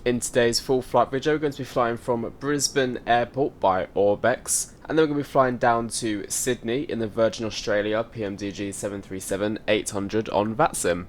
In today's full flight video, we're going to be flying from Brisbane Airport by ORBX, and then we're going to be flying down to Sydney in the Virgin Australia PMDG 737-800 on Vatsim.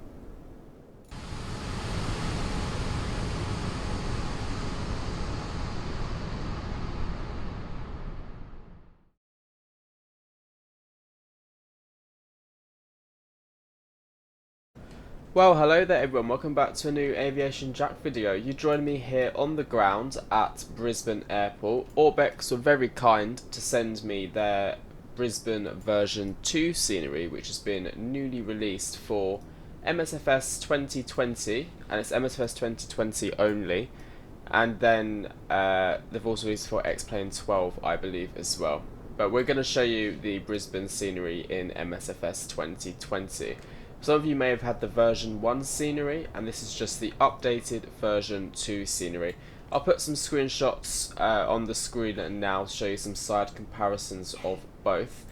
Well, hello there everyone, welcome back to a new AviationJack video. You join me here on the ground at Brisbane Airport. ORBX were very kind to send me their Brisbane version 2 scenery, which has been newly released for MSFS 2020, and it's MSFS 2020 only. And then they've also released for X-Plane 12, I believe, as well. But we're going to show you the Brisbane scenery in MSFS 2020. Some of you may have had the version 1 scenery, and this is just the updated version 2 scenery. I'll put some screenshots on the screen now to show you some side comparisons of both.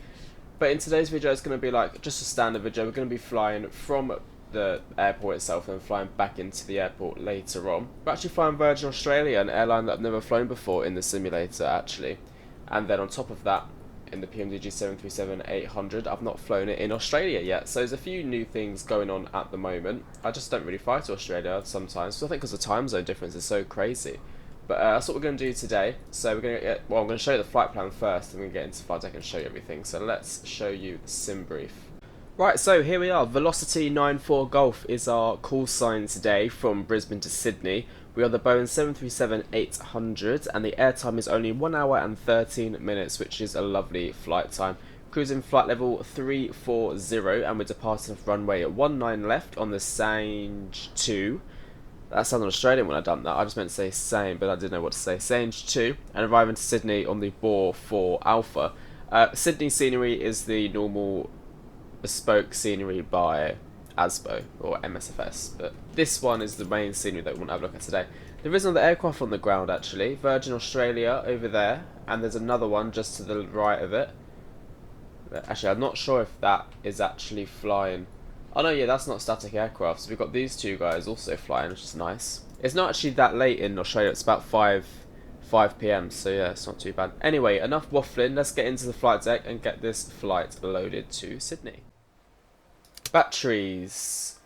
But in today's video, it's going to be like just a standard video. We're going to be flying from the airport itself and flying back into the airport later on. We're actually flying Virgin Australia, an airline that I've never flown before in the simulator actually. And then on top of that, in the PMDG 737-800, I've not flown it in Australia yet, so there's a few new things going on at the moment. I just don't really fly to Australia sometimes, so I think because the time zone difference is so crazy. But that's what we're going to do today. So we're going to get, well, I'm going to show you the flight plan first, and we're going to get into flight deck and show you everything. So let's show you the sim brief. Right, so here we are. Velocity 94 Golf is our call sign today from Brisbane to Sydney. We are the Boeing 737-800, and the airtime is only 1 hour and 13 minutes, which is a lovely flight time. Cruising flight level 340, and we're departing off runway 19 left on the Sange 2. That sounded Australian when I done that. I just meant to say same, but I didn't know what to say. Sange 2, and arriving to Sydney on the Boar 4 Alpha. Sydney scenery is the normal bespoke scenery by ASBO or MSFS, but this one is the main scenery that we want to have a look at today. There is another aircraft on the ground actually, Virgin Australia over there, and there's another one just to the right of it. Actually, I'm not sure if that is actually flying. Oh no, yeah, that's not static aircraft. So we've got these two guys also flying, which is nice. It's not actually that late in Australia, it's about 5 PM, so yeah, it's not too bad. Anyway, enough waffling, let's get into the flight deck and get this flight loaded to Sydney. Batteries,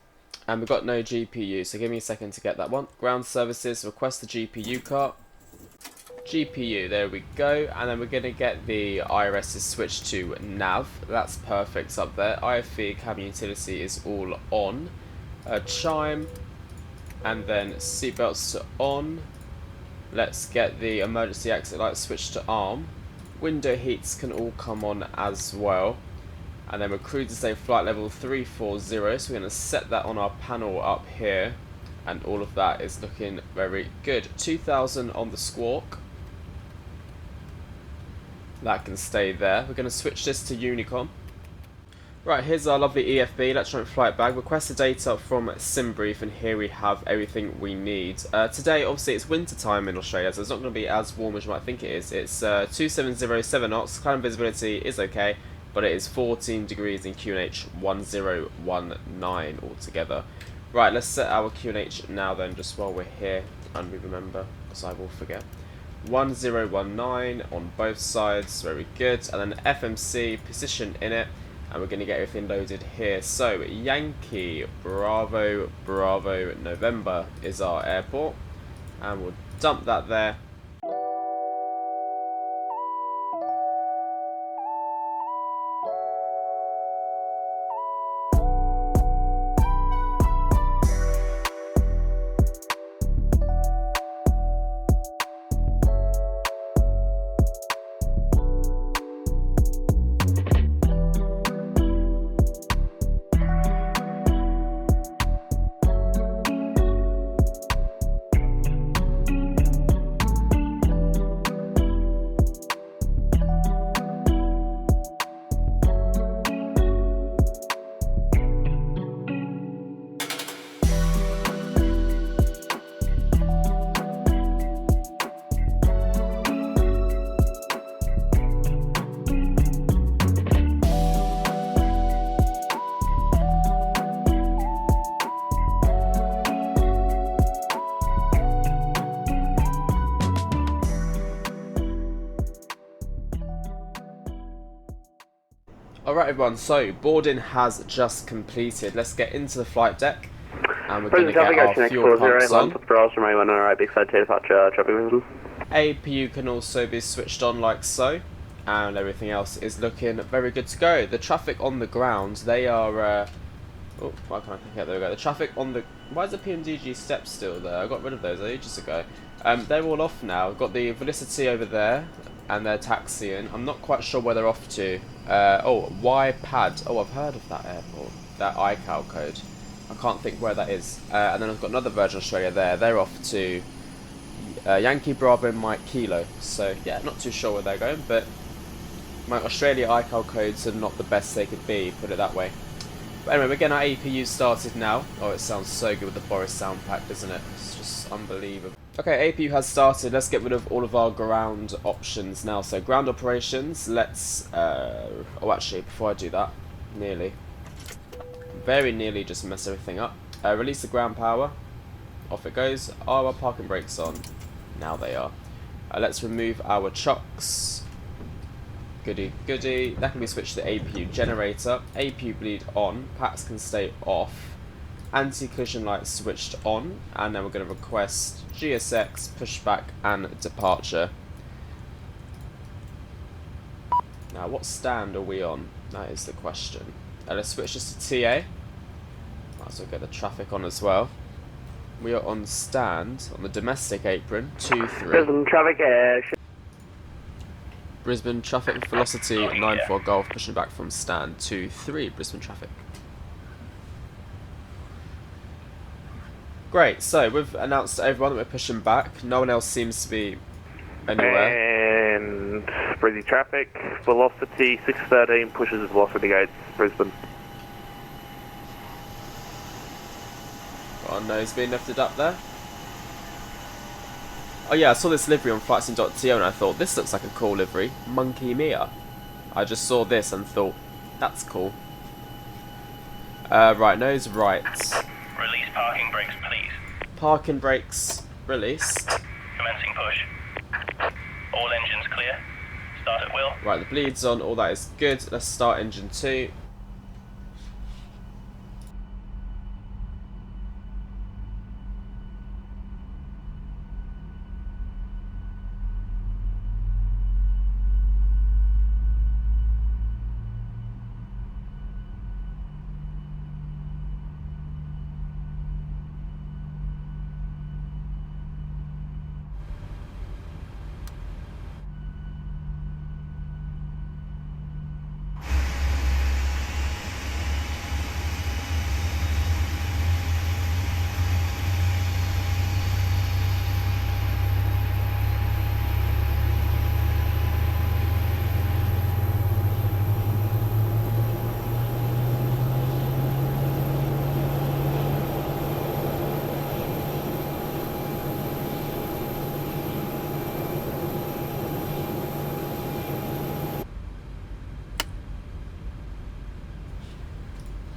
and we've got no GPU, so give me a second to get that one. Ground services, request the GPU cart. GPU, there we go, and then we're going to get the IRS's switched to nav. That's perfect up there. IFE cabin utility is all on. Chime, and then seatbelts on. Let's get the emergency exit light switched to arm. Window heats can all come on as well. And then we're cruising stay flight level 340, so we're going to set that on our panel up here, and all of that is looking very good. 2000 on the squawk, that can stay there. We're going to switch this to Unicom. Right, here's our lovely EFB, electronic flight bag. Request the data from SimBrief, and here we have everything we need. Today, obviously, it's winter time in Australia, so it's not going to be as warm as you might think it is. It's 2707 knots, climb visibility is okay, but it is 14 degrees in QNH 1019 altogether. Right, let's set our QNH now then, just while we're here, and we remember, because I will forget. 1019 on both sides, very good, and then FMC, position in it, and we're going to get everything loaded here. So, Yankee, Bravo, Bravo, November is our airport, and we'll dump that there. Alright everyone, so boarding has just completed. Let's get into the flight deck and we're going to get our fuel pumps on. APU can also be switched on like so, and everything else is looking very good to go. The traffic on the ground, they are... oh, why can't I think? There we go. The traffic on the... Why is the PMDG steps still there? I got rid of those ages ago. They're all off now. We've got the Felicity over there, and they're taxiing. I'm not quite sure where they're off to. Oh, YPAD. Oh, I've heard of that airport. That ICAO code. I can't think where that is. And then I've got another Virgin Australia there. They're off to Yankee Bravo Mike Kilo. So, yeah, not too sure where they're going, but my Australia ICAO codes are not the best they could be, put it that way. But anyway, we're getting our APU started now. Oh, it sounds so good with the Boris sound pack, doesn't it? It's just unbelievable. Okay, APU has started. Let's get rid of all of our ground options now. So, ground operations, let's... oh, actually, before I do that, very nearly just mess everything up. Release the ground power. Off it goes. Are our parking brakes on? Now they are. Let's remove our chocks. Goody, goody. That can be switched to APU generator. APU bleed on. Packs can stay off. Anti-collision lights switched on. And then we're going to request GSX, pushback, and departure. Now, what stand are we on? That is the question. Let's switch this to TA. Might as well get the traffic on as well. We are on stand, on the domestic apron, 2-3. Brisbane traffic air. Brisbane traffic velocity 9-4 Golf, pushing back from stand 2-3 Brisbane traffic. Great, so we've announced to everyone that we're pushing back. No one else seems to be anywhere. And Brisbane traffic, velocity 613 pushes velocity gates, Brisbane. Got our nose being lifted up there. Oh yeah, I saw this livery on flightsim.to and I thought, this looks like a cool livery. Monkey Mia. I just saw this and thought, that's cool. Right, nose right. Release parking brakes, please. Parking brakes released. Commencing push. All engines clear. Start at will. Right, the bleed's on, all that is good. Let's start engine 2.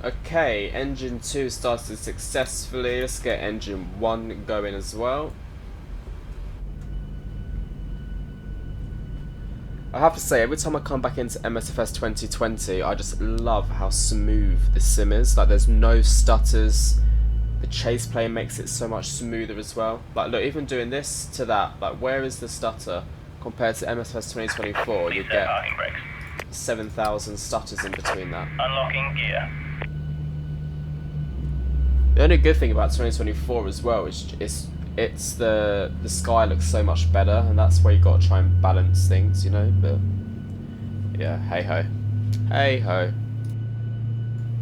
Okay, engine 2 started successfully. Let's get engine 1 going as well. I have to say, every time I come back into MSFS 2020, I just love how smooth the sim is. Like, there's no stutters. The chase plane makes it so much smoother as well. Like, look, even doing this to that, like, where is the stutter compared to MSFS 2024? You get 7,000 stutters in between that. Unlocking gear. The only good thing about 2024 as well is it's the sky looks so much better, and that's where you got to try and balance things, you know. But yeah, hey ho, hey ho.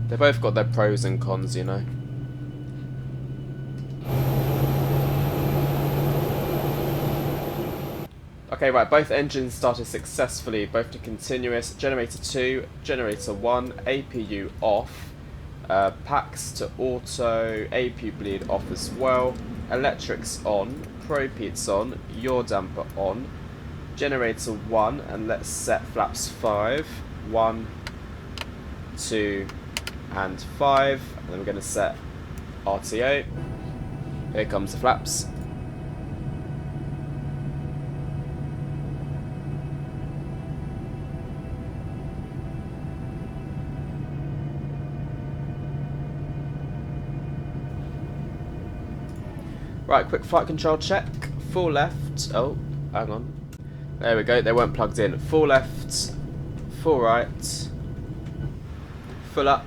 They both got their pros and cons, you know. Okay, right, both engines started successfully, both to continuous. Generator 2, Generator 1, APU off. Packs to auto, APU bleed off as well. Electrics on, Propeat's on, yaw damper on. Generator 1, and let's set flaps 5. 1, 2, and 5. And then we're going to set RTO. Here comes the flaps. Right, quick flight control check. Full left. Oh, hang on. There we go. They weren't plugged in. Full left, full right, full up,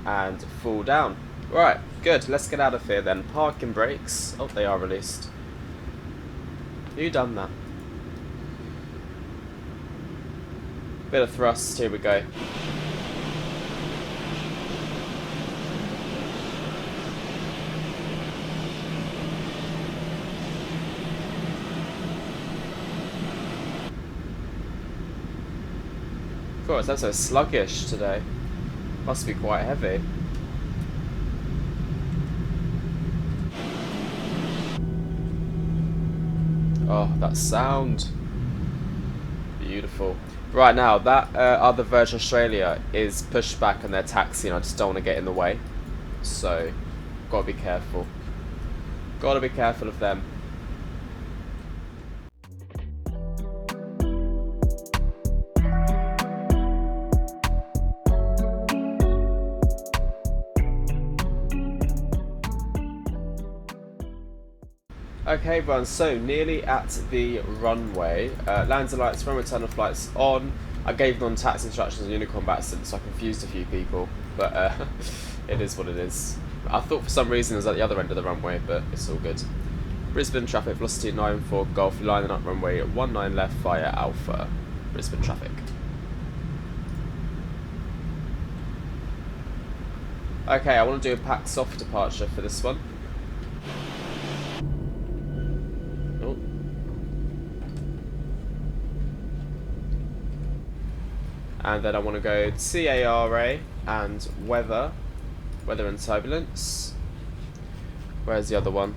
and full down. Right, good. Let's get out of here then. Parking brakes. Oh, they are released. Who done that? Bit of thrust. Here we go. Of course, that's so sluggish today. Must be quite heavy. Oh, that sound. Beautiful. Right now, that other Virgin Australia is pushed back and they're taxiing. I just don't want to get in the way. So, gotta be careful. Gotta be careful of them. Okay everyone, so nearly at the runway. Landing lights, runway tunnel flights on. I gave them taxi instructions on Unicorn Batson, so I confused a few people. But it is what it is. I thought for some reason it was at the other end of the runway, but it's all good. Brisbane traffic, velocity 94 Golf, lining up runway 19 left via Alpha. Brisbane traffic. Okay, I want to do a pack soft departure for this one. And then I want to go CARA and weather and turbulence. Where's the other one?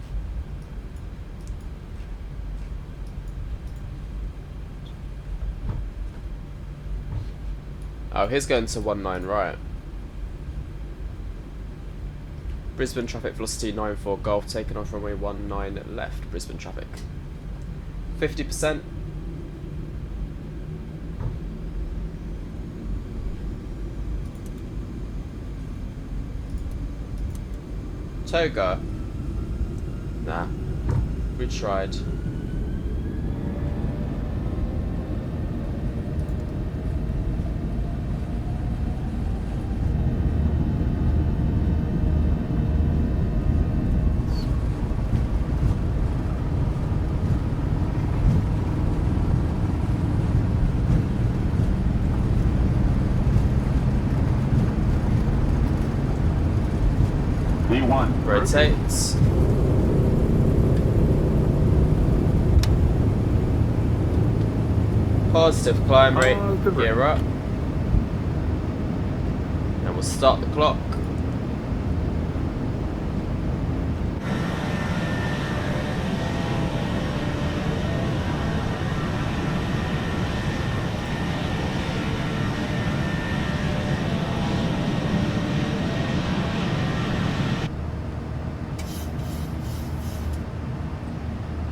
Oh, here's going to 19 right. Brisbane traffic, velocity 94 Golf, taken off runway 19 left. Brisbane traffic. 50%. Toga. Nah. We tried. Rotates. Positive climb rate. Gear up. And we'll start the clock.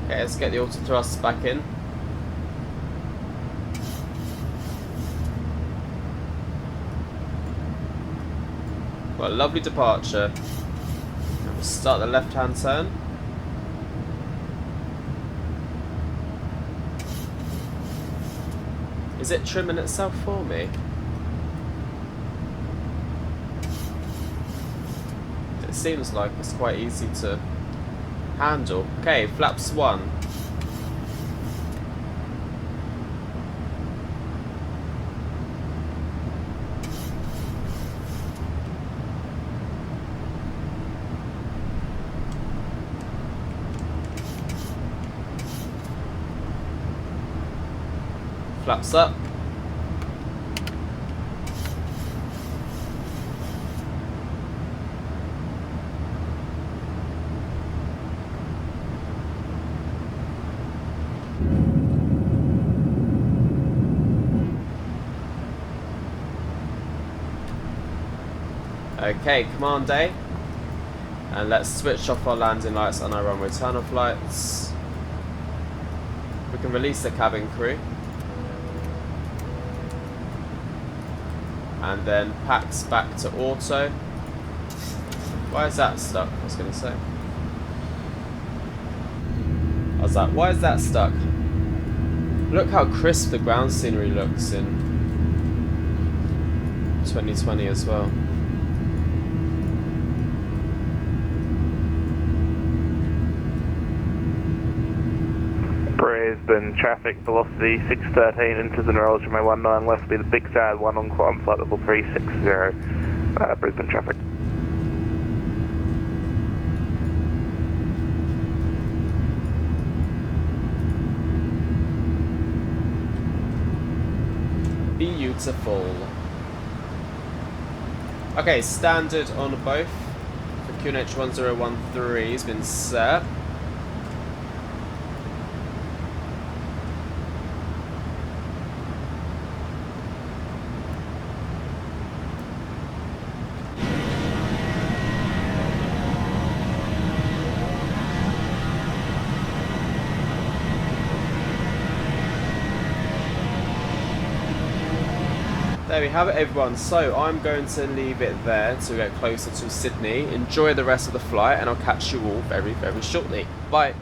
Okay, let's get the auto thrust back in. Got a lovely departure. And we'll start the left-hand turn. Is it trimming itself for me? It seems like it's quite easy to handle. Okay, flaps 1. Flaps up. Okay, command A. And let's switch off our landing lights on our runway turn-off lights. We can release the cabin crew. And then packs back to auto. Why is that stuck? I was going to say. was like, why is that stuck? Look how crisp the ground scenery looks in 2020 as well. Brisbane traffic velocity 613 into the neurology runway 19 left, be the big sad one on climb flight level 360. Brisbane traffic. Beautiful. Okay, standard on both. The QNH 1013 has been set. There we have it, everyone. So I'm going to leave it there to get closer to Sydney. Enjoy the rest of the flight, and I'll catch you all very, very shortly. Bye.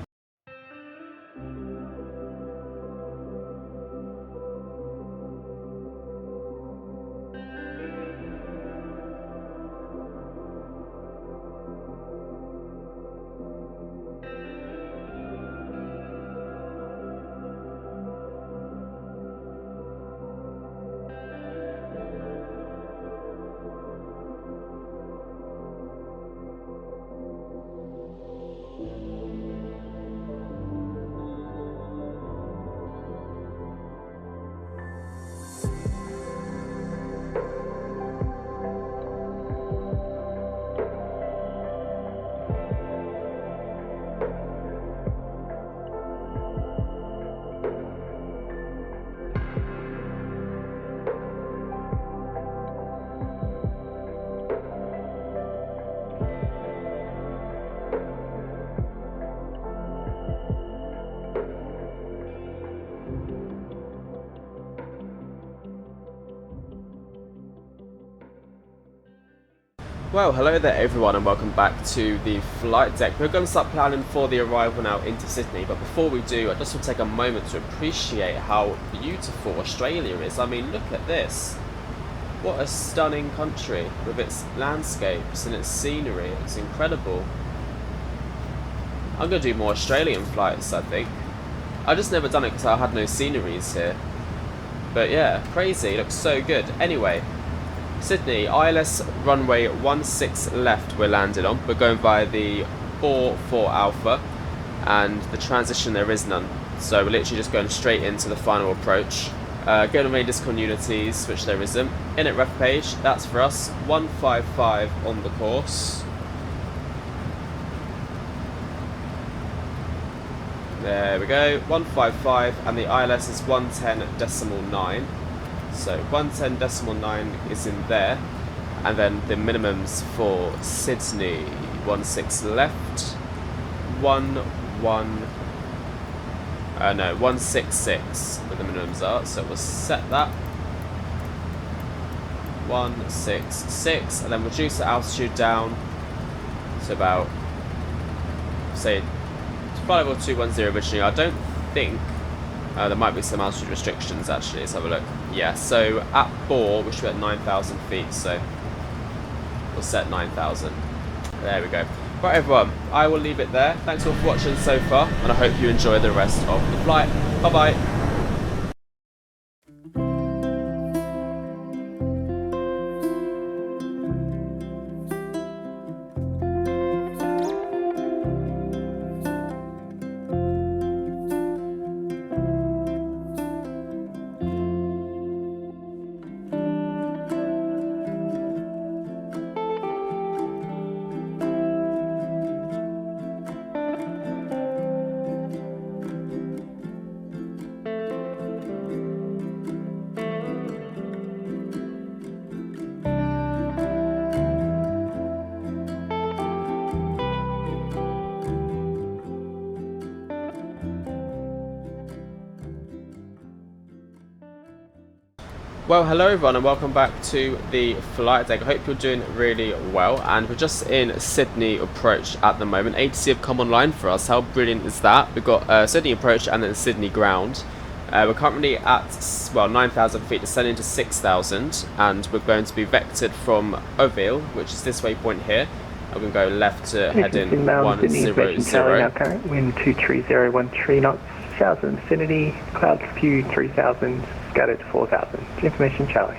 Well, hello there everyone, and welcome back to the flight deck. We're going to start planning for the arrival now into Sydney, but before we do, I just want to take a moment to appreciate how beautiful Australia is. I mean, look at this. What a stunning country with its landscapes and its scenery. It's incredible. I'm going to do more Australian flights, I think. I just never done it because I had no sceneries here. But yeah, crazy. It looks so good. Anyway. Sydney, ILS runway 16 left we're landed on. We're going via the 44 Alpha, and the transition there is none. So we're literally just going straight into the final approach. Going to main discontinuities, which there isn't. Init ref page, that's for us. 155 on the course. There we go, 155, and the ILS is 110.9. So 110.9 is in there, and then the minimums for Sydney, 16 left, 166 where the minimums are, so we'll set that, 166, and then reduce the altitude down to about, say, flight level 210 originally. I don't think there might be some altitude restrictions actually. Let's have a look. Yeah, so at Bohr we should be at 9,000 feet, so we'll set 9,000. There we go. Right everyone, I will leave it there. Thanks all for watching so far, and I hope you enjoy the rest of the flight. Bye bye. Well, hello everyone and welcome back to the flight deck. I hope you're doing really well, and we're just in Sydney approach at the moment. ATC have come online for us. How brilliant is that? We've got Sydney approach and then Sydney ground. We're currently at, well, 9,000 feet, descending to 6,000, and we're going to be vectored from Oville, which is this waypoint here. I'm going to go left to head in 100. Current wind 23013 knots, showers in the vicinity, clouds few 3,000, scattered 4,000. Information Charlie.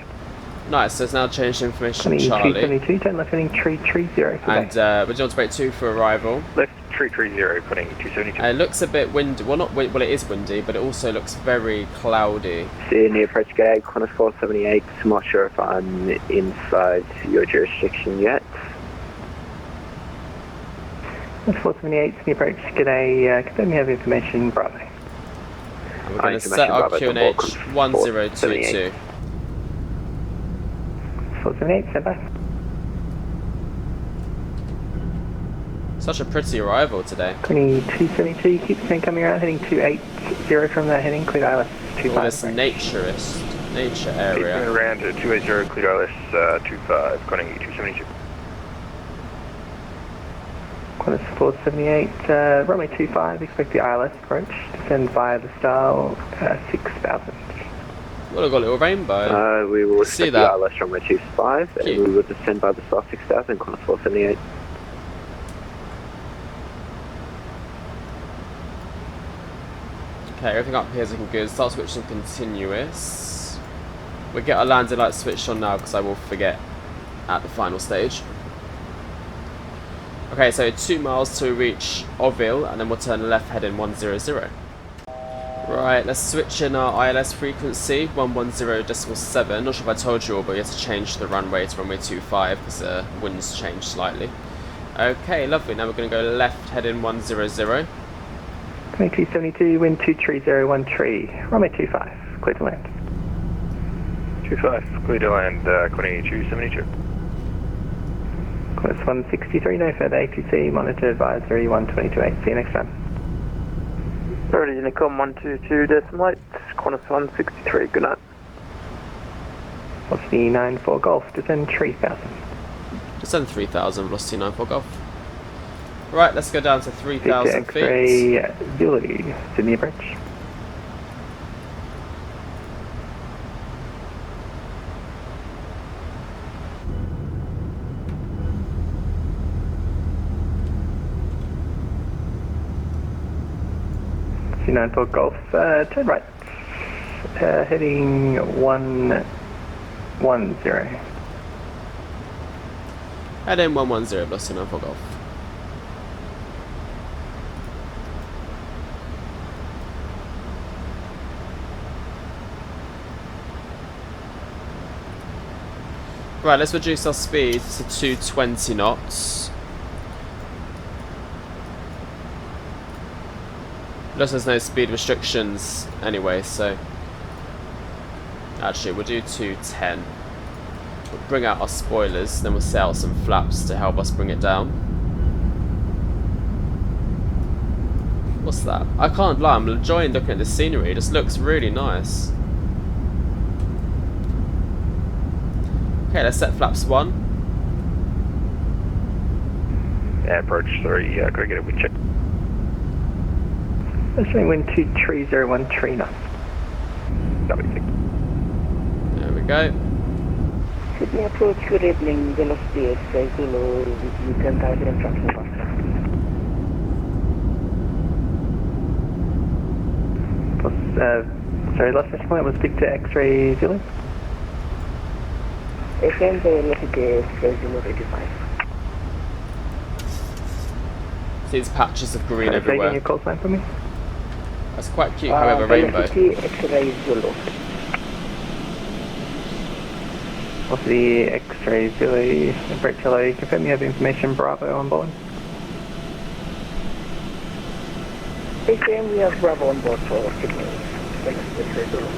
Nice, so it's now changed to information Charlie. 272, turn left heading 330. And we're on to break 2 for arrival. Left 330, putting 272. It looks a bit windy, well not, well it is windy, but it also looks very cloudy. Sydney approach gate, Qantas 478, I'm not sure if I'm inside your jurisdiction yet. 478, Sydney approach, g'day, confirm you have information, Bravo. And we're going to set our QNH 1022. 478, stand by. Such a pretty arrival today. 272, keep the coming around, heading 280 from that heading, clear ILS 25. All this nature area. Keeping around to 280, clear ILS 25, calling 272. Qantas 478, runway 25, expect the ILS approach, descend via the style 6,000. Well, I've got a little rainbow. We will See expect that? the ILS runway 25, and we will descend by the style 6,000, Qantas 478. Okay, everything up here is looking good. Start switching continuous. We'll get our landing lights switched on now because I will forget at the final stage. Okay, so 2 miles to reach Oville, and then we'll turn left heading 100. Right, let's switch in our ILS frequency, 110.7. Not sure if I told you all, but we have to change the runway to runway 25 because the wind's changed slightly. Okay, lovely. Now we're going to go left heading 100. 272, wind 23013, runway 25, clear to land. 25, clear to land, calling 272. Qantas 163, no further ATC, monitor advisory 1228. See you next time. Already Unicom 122 decimal 8, Qantas 163, good night. Velocity 94 Golf, descend 3,000. Descend 3,000, velocity 94 Golf. Right, let's go down to 3,000 feet. X-ray Zulu, Sydney approach. C94 Golf, turn right, heading 110. Heading 110, velocity 94 Golf. Right, let's reduce our speed to 220 knots. Plus there's no speed restrictions anyway, so actually we'll do 210. We'll bring out our spoilers, then we'll set out some flaps to help us bring it down. What's that? I can't lie, I'm enjoying looking at the scenery, it just looks really nice. Okay, let's set flaps 1. Yeah, approach 3, could I get a wind check? Let's say wind 23013 knots. There we go. Sydney approach, good evening, velocity X-ray Zulu, you can type in instruction box. Sorry, last mission point was speak to X-ray Zulu. FM velocity X-ray Zulu 85. See these patches of green Taking everywhere. your call sign for me. That's quite cute, however, rainbow. Velocity X-ray Zulu. What's the X-ray Zulu? Break hello, confirm you have information Bravo on board. FM, we have Bravo on board for Sydney. X-ray Zulu.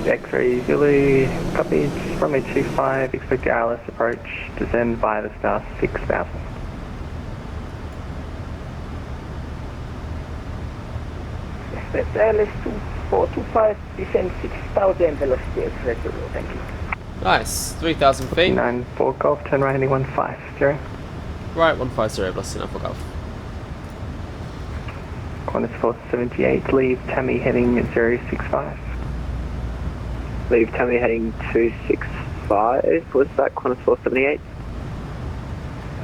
X-ray Zulu, copied, runway 25, expect the ILS approach, descend via the star 6,000. Expect ILS 425, descend 6,000 velocity, X-ray Zulu, thank you. Nice, 3,000 feet. 94 Golf, turn right heading 150. Right, 150, velocity 94 Golf. Qantas 478, leave Tammy heading 065. Leave Tammy heading 265. Was that Qantas 478?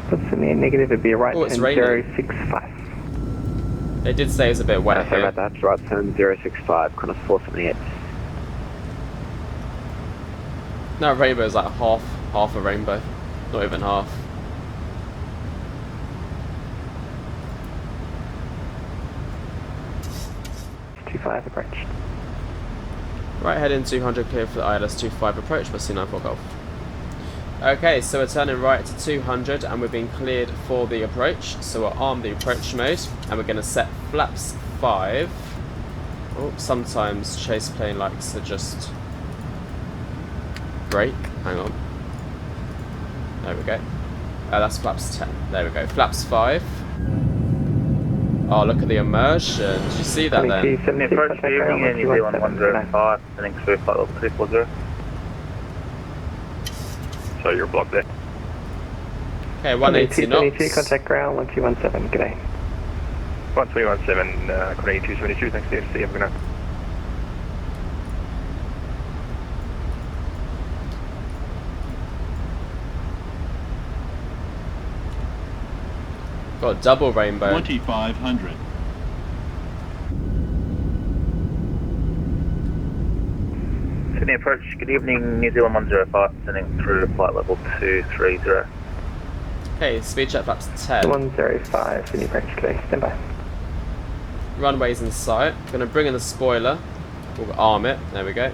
What's in the negative? It'd be a right Oh, it's turn raining. 065. They did say it was a bit wet Sorry here. about that. Right turn 065, Qantas 478. No, rainbow's like half a rainbow. Not even half. Two 5 approach. Right, heading 200 clear for the ILS 25 approach by C94 Golf. Okay, so we're turning right to 200 and we've been cleared for the approach. So we're on the approach mode and we're going to set flaps 5. Oh, sometimes chase plane likes to just brake. Hang on. There we go. That's flaps 10. There we go. Flaps 5. Oh, look at the immersion. Did you see that then? Approach for evening and New Zealand 105, sending through flight level 240. So you're blocked there. Okay, 180 knots. Contact ground 1217, g'day. 1217, Quadrant 272, thanks to DFC, have a good night. Got double rainbow. 2500. Sydney approach, good evening, New Zealand 105, sending through flight level 230. Okay, speed check flaps 10. 105, Sydney approach, g'day, stand by. Runway's in sight. Gonna bring in the spoiler. We'll arm it. There we go.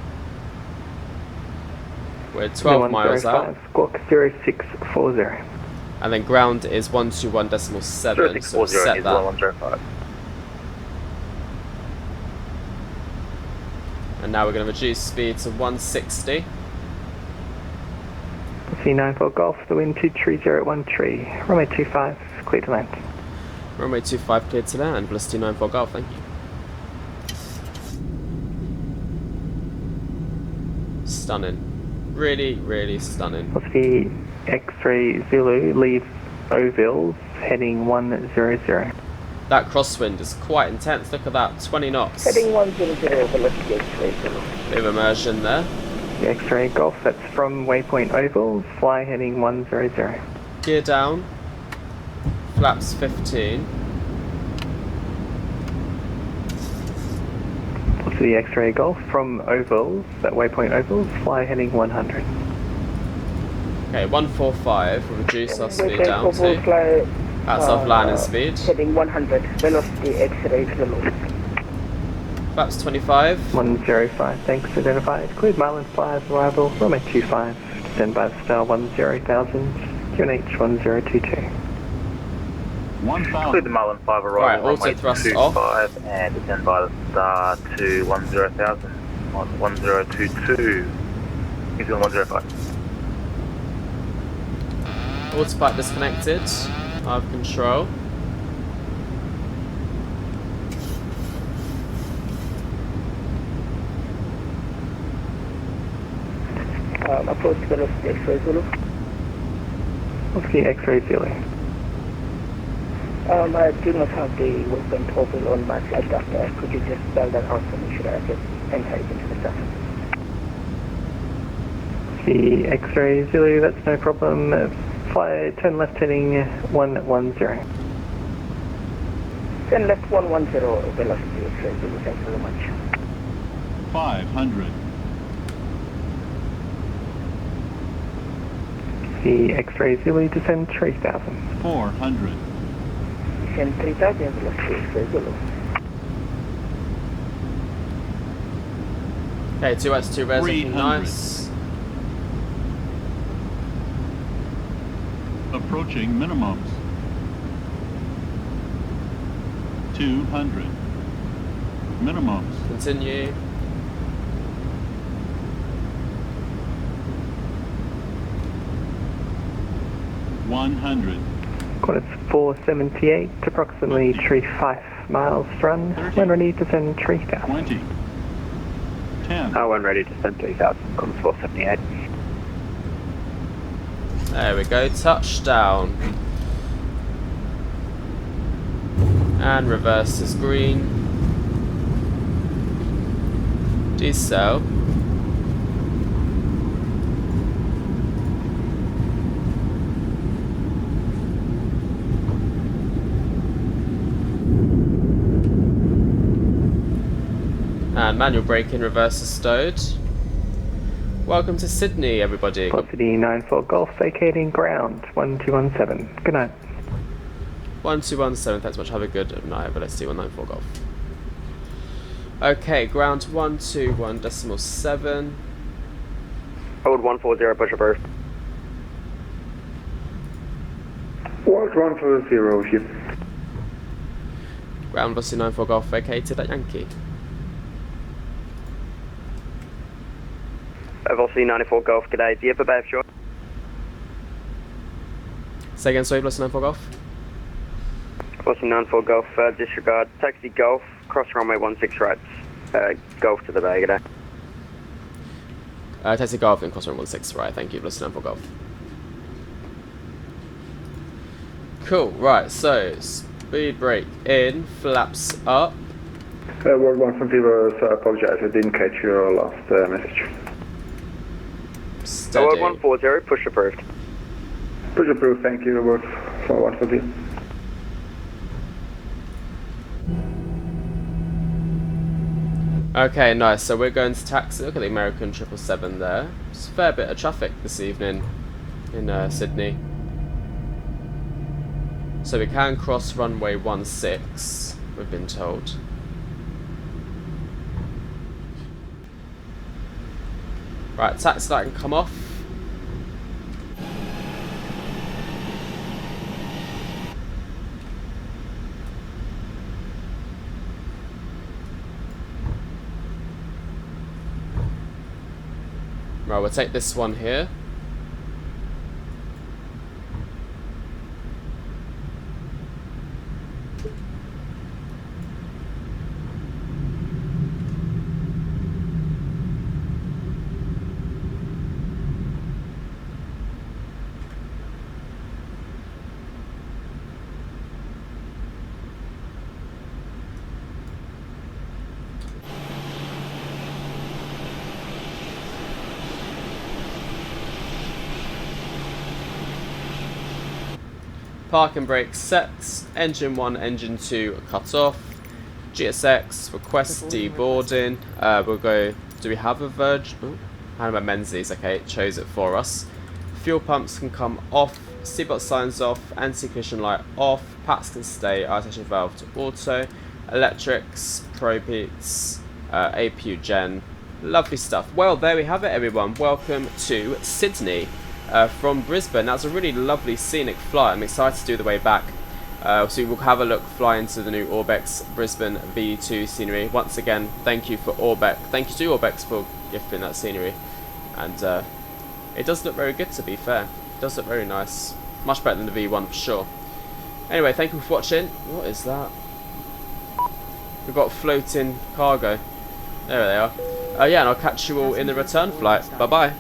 We're 12 miles out. Squawk 0640. And then ground is 121.7. So 0640, set New that. Zealand 105. And now we're going to reduce speed to 160. C94 Golf, the wind 23013, runway 25, clear to land. Runway 25 cleared to land. Velocity 94 Golf, thank you. Stunning. Really, really stunning. Velocity X-ray Zulu, leave Ovils, heading 100. That crosswind is quite intense. Look at that, 20 knots. Heading 100, velocity X-ray Zulu. Bit of immersion there. The X-ray Golf, that's from waypoint Ovals, fly heading 100. Gear down. Flaps 15. Velocity X-ray Golf, from Ovals, that waypoint Ovals, fly heading 100. Okay, 145. We'll reduce our speed down Global to. fly, That's off landing speed. heading 100, velocity X-ray Zulu. Flaps 25. 105, thanks, identified. Cleared Marlin 5, arrival, runway 25, descend by the star 10,000, QNH 1022. 1000. Clear the Marlin 5 arrival, Right, auto runway thrust 25 and descend by the star to 10,000 on 1022. New Zealand 105. Autopilot disconnected. I have control. Approach velocity X-ray Zulu. Velocity X-ray Zulu. I do not have the waypoint oval on my flight after. Could you just spell that out for me? Should I just enter it into the traffic? The X-ray Zulu, that's no problem. Fly, turn left heading 110. Then left 110, velocity X-ray Zulu. Thank you very much. 500. The X-ray Zulu, descend 3000. 400. Descend 3000, velocity X-ray Zulu. Okay, 2x2 res looking 300. nice. Approaching minimums. 200. Minimums. Continue. Qantas 478, approximately 35 miles run. When ready, descend 3000. 20. 10. R1 ready to send 3000, Qantas 478. There we go, touchdown. And reverse is green. Decel. And manual braking, reverse is stowed. Welcome to Sydney, everybody. Velocity 94 Golf, vacating ground 1217. Good night. 1217, thanks much, have a good night, but let's see 194 Golf. Okay, ground 121.7. Hold 140, push approved. Walk 140, ship. Ground velocity 94 Golf vacated at Yankee. Velocity 94 Golf, good day. Do you have a bay of shore? Say again, sorry, velocity 94 Golf. Velocity 94 Golf, disregard. Taxi Golf, cross runway 16 right. Golf to the bay, good day. Taxi Golf in crossroad 16, right, thank you, velocity 94 Golf. Cool, right, so speed brake in, flaps up. World 120, I apologize, I didn't catch your last message. Steady. 140, push approved. Push approved, thank you, World 140. Okay, nice. So we're going to taxi. Look at the American 777 there. It's a fair bit of traffic this evening in Sydney. So we can cross runway 16, we've been told. Right, taxi light can come off. Right, we'll take this one here. Park and brake set, engine 1, engine 2 cut off, GSX, request deboarding, we'll go, do we have a Virgin, oh, how about Menzies, okay, it chose it for us. Fuel pumps can come off, seatbelt signs off, anti-collision light off, pats can stay, isolation valve to auto, electrics, probe heats, APU gen, lovely stuff. Well, there we have it everyone, welcome to Sydney. From Brisbane. That's a really lovely scenic flight. I'm excited to do the way back. So we'll have a look fly into the new ORBX Brisbane V2 scenery. Once again, thank you for ORBX. Thank you to ORBX for gifting that scenery. And it does look very good, to be fair. It does look very nice. Much better than the V1 for sure. Anyway, thank you for watching. What is that? We've got floating cargo. There they are. Yeah, and I'll catch you all in the return flight. Bye bye.